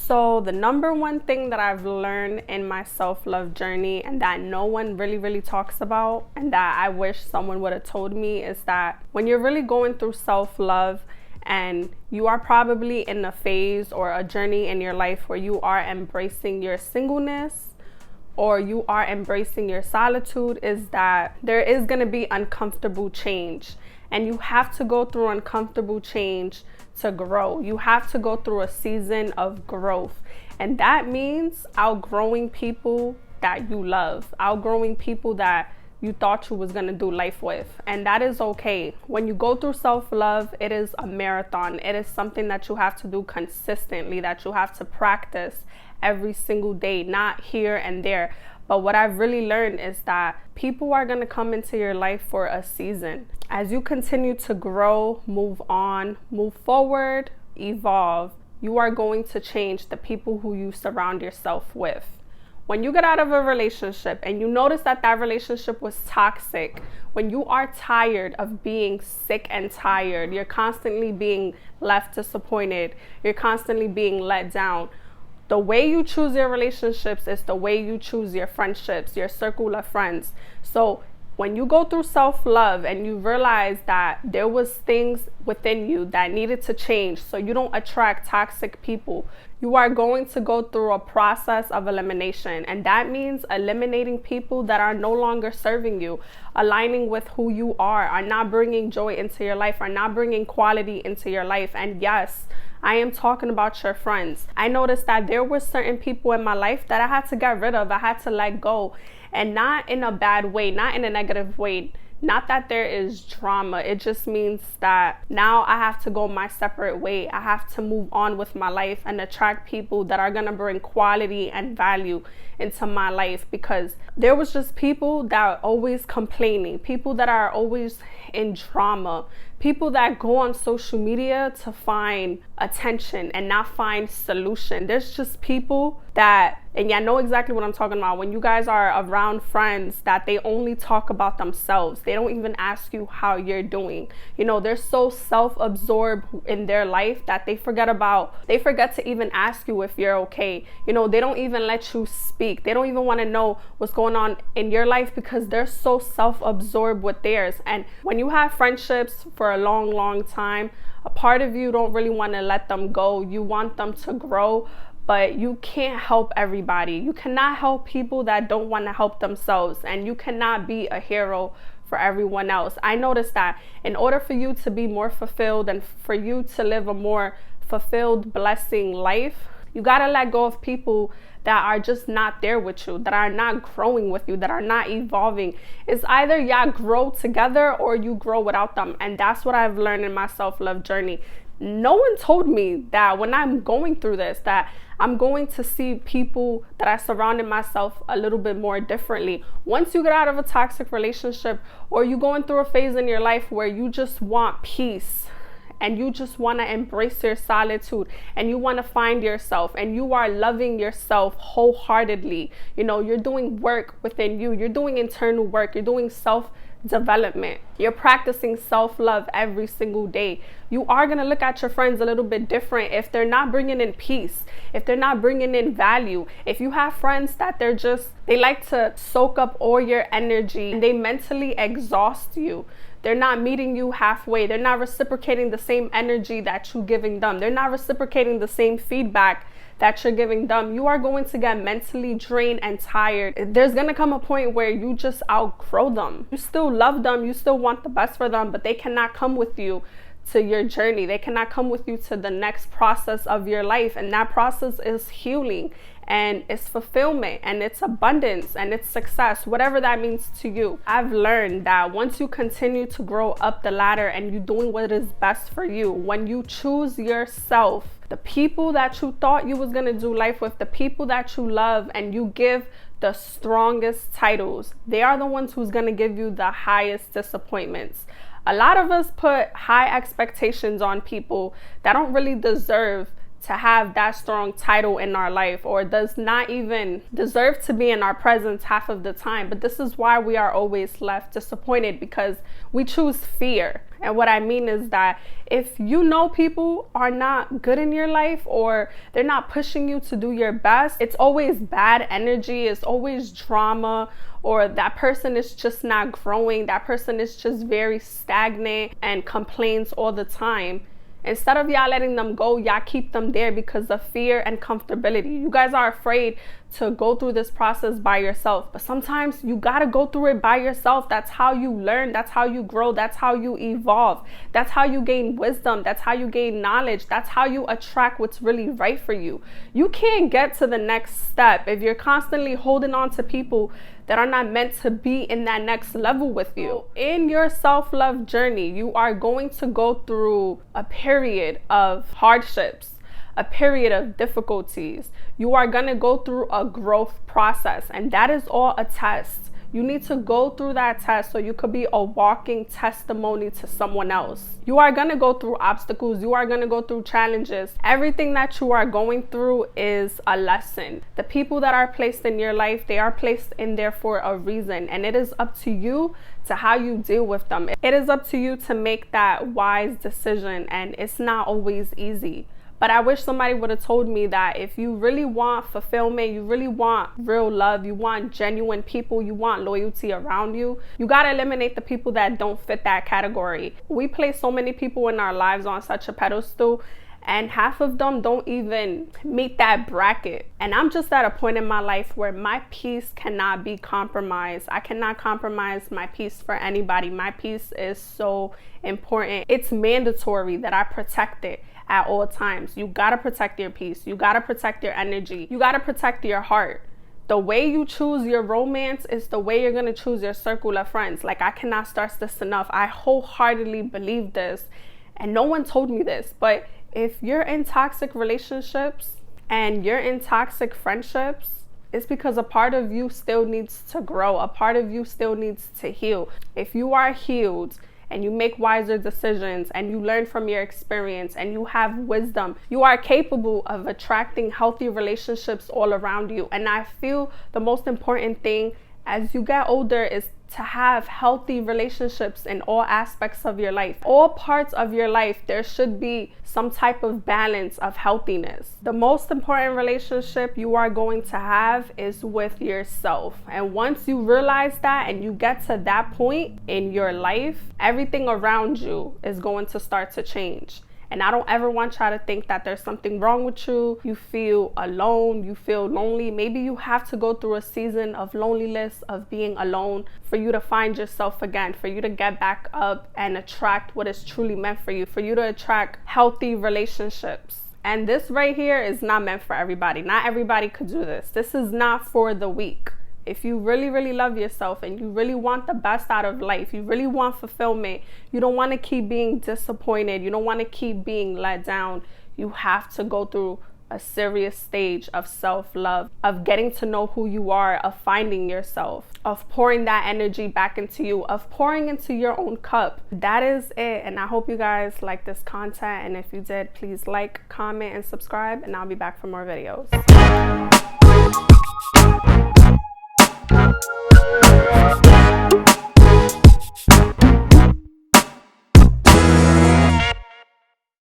So the number one thing that I've learned in my self-love journey, and that no one really talks about, and that I wish someone would have told me, is that when you're really going through self-love and you are probably in a phase or a journey in your life where you are embracing your singleness or you are embracing your solitude, is that there is going to be uncomfortable change. And you have to go through uncomfortable change to grow. You have to go through a season of growth. And that means outgrowing people that you love, outgrowing people that you thought you was going to do life with. And that is okay. When you go through self-love, it is a marathon. It is something that you have to do consistently, that you have to practice every single day, not here and there. But what I've really learned is that people are going to come into your life for a season. As you continue to grow, move on, move forward, evolve, you are going to change the people who you surround yourself with. When you get out of a relationship and you notice that that relationship was toxic, when you are tired of being sick and tired, you're constantly being left disappointed, you're constantly being let down, the way you choose your relationships is the way you choose your friendships, your circle of friends. So when you go through self-love and you realize that there was things within you that needed to change so you don't attract toxic people, you are going to go through a process of elimination. And that means eliminating people that are no longer serving you, aligning with who you are not bringing joy into your life, are not bringing quality into your life. And yes, I am talking about your friends. I noticed that there were certain people in my life that I had to get rid of. I had to let go, and not in a bad way, not in a negative way. Not that there is drama. It just means that now I have to go my separate way. I have to move on with my life and attract people that are going to bring quality and value into my life, because there was just people that are always complaining, people that are always in drama, people that go on social media to find attention and not find solution. There's just people that, and y'all know exactly what I'm talking about, when you guys are around friends that they only talk about themselves. They don't even ask you how you're doing. You know, they're so self-absorbed in their life that they forget to even ask you if you're okay. You know, they don't even let you speak. They don't even want to know what's going on in your life because they're so self-absorbed with theirs. And when you have friendships for a long time, a part of you don't really want to let them go. You want them to grow, but you can't help everybody. You cannot help people that don't want to help themselves, and you cannot be a hero for everyone else. I noticed that in order for you to be more fulfilled and for you to live a more fulfilled, blessing life, you gotta let go of people that are just not there with you, that are not growing with you, that are not evolving. It's either y'all grow together or you grow without them. And that's what I've learned in my self-love journey. No one told me that when I'm going through this, that I'm going to see people that I surrounded myself a little bit more differently. Once you get out of a toxic relationship, or you going through a phase in your life where you just want peace, and you just want to embrace your solitude, and you want to find yourself, and you are loving yourself wholeheartedly. You know, you're doing work within you. You're doing internal work. You're doing self-development. You're practicing self-love every single day. You are going to look at your friends a little bit different if they're not bringing in peace, if they're not bringing in value. If you have friends that they like to soak up all your energy and they mentally exhaust you, they're not meeting you halfway. They're not reciprocating the same energy that you're giving them. They're not reciprocating the same feedback that you're giving them. You are going to get mentally drained and tired. There's going to come a point where you just outgrow them. You still love them. You still want the best for them, but they cannot come with you to your journey. They cannot come with you to the next process of your life. And that process is healing, and it's fulfillment, and it's abundance, and it's success, whatever that means to you. I've learned that once you continue to grow up the ladder and you're doing what is best for you, when you choose yourself, the people that you thought you was going to do life with, the people that you love, and you give the strongest titles, they are the ones who's going to give you the highest disappointments. A lot of us put high expectations on people that don't really deserve to have that strong title in our life, or does not even deserve to be in our presence half of the time. But this is why we are always left disappointed, because we choose fear. And what I mean is that if you know people are not good in your life, or they're not pushing you to do your best, it's always bad energy, it's always drama, or that person is just not growing, that person is just very stagnant and complains all the time. Instead of y'all letting them go, y'all keep them there because of fear and comfortability. You guys are afraid to go through this process by yourself. But sometimes you gotta go through it by yourself. That's how you learn. That's how you grow. That's how you evolve. That's how you gain wisdom. That's how you gain knowledge. That's how you attract what's really right for you. You can't get to the next step if you're constantly holding on to people that are not meant to be in that next level with you. In your self-love journey, you are going to go through a period of hardships, a period of difficulties. You are going to go through a growth process, and that is all a test. You need to go through that test so you could be a walking testimony to someone else. You are going to go through obstacles. You are going to go through challenges. Everything that you are going through is a lesson. The people that are placed in your life, they are placed in there for a reason. And it is up to you to how you deal with them. It is up to you to make that wise decision. And it's not always easy. But I wish somebody would have told me that if you really want fulfillment, you really want real love, you want genuine people, you want loyalty around you, you got to eliminate the people that don't fit that category. We place so many people in our lives on such a pedestal, and half of them don't even meet that bracket. And I'm just at a point in my life where my peace cannot be compromised. I cannot compromise my peace for anybody. My peace is so important. It's mandatory that I protect it at all times. You gotta protect your peace. You gotta protect your energy. You gotta protect your heart. The way you choose your romance is the way you're gonna choose your circle of friends. Like, I cannot stress this enough. I wholeheartedly believe this, and no one told me this, but if you're in toxic relationships and you're in toxic friendships, it's because a part of you still needs to grow. A part of you still needs to heal. If you are healed and you make wiser decisions and you learn from your experience and you have wisdom, you are capable of attracting healthy relationships all around you. And I feel the most important thing as you get older is to have healthy relationships in all aspects of your life. All parts of your life, there should be some type of balance of healthiness. The most important relationship you are going to have is with yourself. And once you realize that and you get to that point in your life, everything around you is going to start to change. And I don't ever want y'all to think that there's something wrong with you. You feel alone, you feel lonely. Maybe you have to go through a season of loneliness, of being alone, for you to find yourself again, for you to get back up and attract what is truly meant for you, for you to attract healthy relationships. And this right here is not meant for everybody. Not everybody could do this. This is not for the weak. If you really, really love yourself and you really want the best out of life, you really want fulfillment, you don't want to keep being disappointed, you don't want to keep being let down, you have to go through a serious stage of self-love, of getting to know who you are, of finding yourself, of pouring that energy back into you, of pouring into your own cup. That is it. And I hope you guys like this content. And if you did, please like, comment, and subscribe. And I'll be back for more videos.